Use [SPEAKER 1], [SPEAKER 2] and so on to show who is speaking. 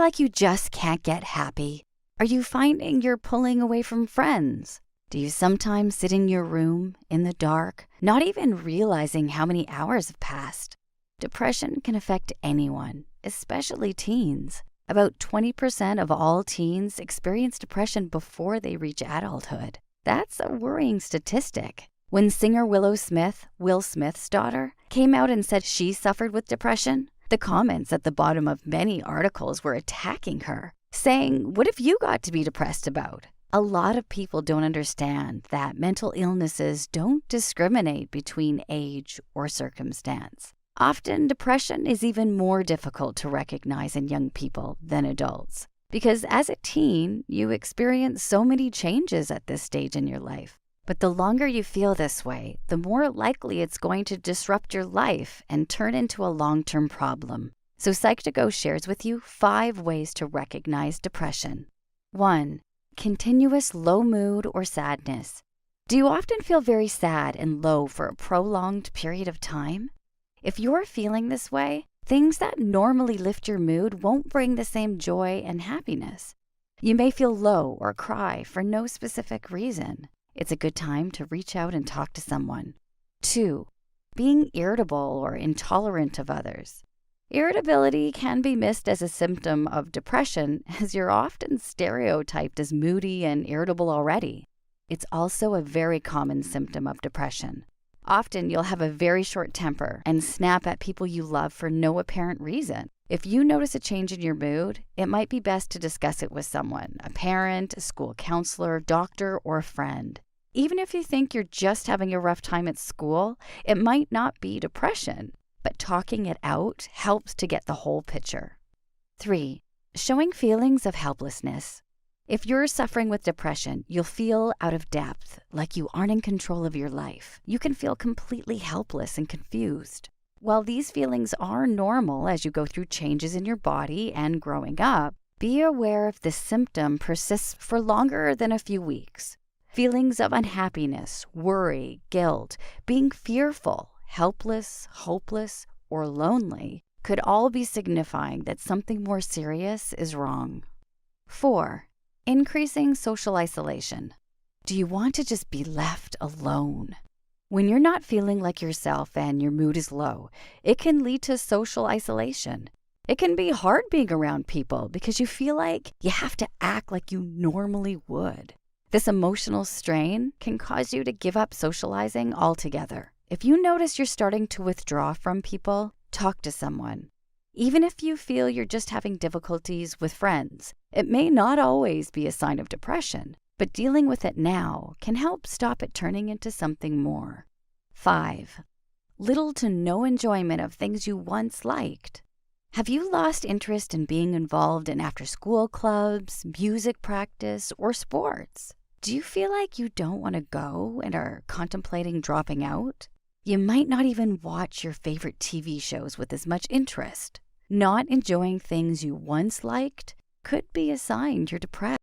[SPEAKER 1] like you just can't get happy? Are you finding you're pulling away from friends? Do you sometimes sit in your room, in the dark, not even realizing how many hours have passed? Depression can affect anyone, especially teens. About 20% of all teens experience depression before they reach adulthood. That's a worrying statistic. When singer Will Smith's daughter, came out and said she suffered with depression, the comments at the bottom of many articles were attacking her, saying, "What have you got to be depressed about?" A lot of people don't understand that mental illnesses don't discriminate between age or circumstance. Often, depression is even more difficult to recognize in young people than adults, because as a teen, you experience so many changes at this stage in your life. But the longer you feel this way, the more likely it's going to disrupt your life and turn into a long-term problem. So Psych2Go shares with you 5 ways to recognize depression. 1. Continuous low mood or sadness. Do you often feel very sad and low for a prolonged period of time? If you're feeling this way, things that normally lift your mood won't bring the same joy and happiness. You may feel low or cry for no specific reason. It's a good time to reach out and talk to someone. 2. Being irritable or intolerant of others. Irritability can be missed as a symptom of depression, as you're often stereotyped as moody and irritable already. It's also a very common symptom of depression. Often you'll have a very short temper and snap at people you love for no apparent reason. If you notice a change in your mood, it might be best to discuss it with someone, a parent, a school counselor, doctor, or a friend. Even if you think you're just having a rough time at school, it might not be depression, but talking it out helps to get the whole picture. 3. Showing feelings of helplessness. If you're suffering with depression, you'll feel out of depth, like you aren't in control of your life. You can feel completely helpless and confused. While these feelings are normal as you go through changes in your body and growing up, be aware if this symptom persists for longer than a few weeks. Feelings of unhappiness, worry, guilt, being fearful, helpless, hopeless, or lonely could all be signifying that something more serious is wrong. 4. Increasing social isolation. Do you want to just be left alone? When you're not feeling like yourself and your mood is low, it can lead to social isolation. It can be hard being around people because you feel like you have to act like you normally would. This emotional strain can cause you to give up socializing altogether. If you notice you're starting to withdraw from people, talk to someone. Even if you feel you're just having difficulties with friends, it may not always be a sign of depression, but dealing with it now can help stop it turning into something more. 5. Little to no enjoyment of things you once liked. Have you lost interest in being involved in after-school clubs, music practice, or sports? Do you feel like you don't want to go and are contemplating dropping out? You might not even watch your favorite TV shows with as much interest. Not enjoying things you once liked could be a sign you're depressed.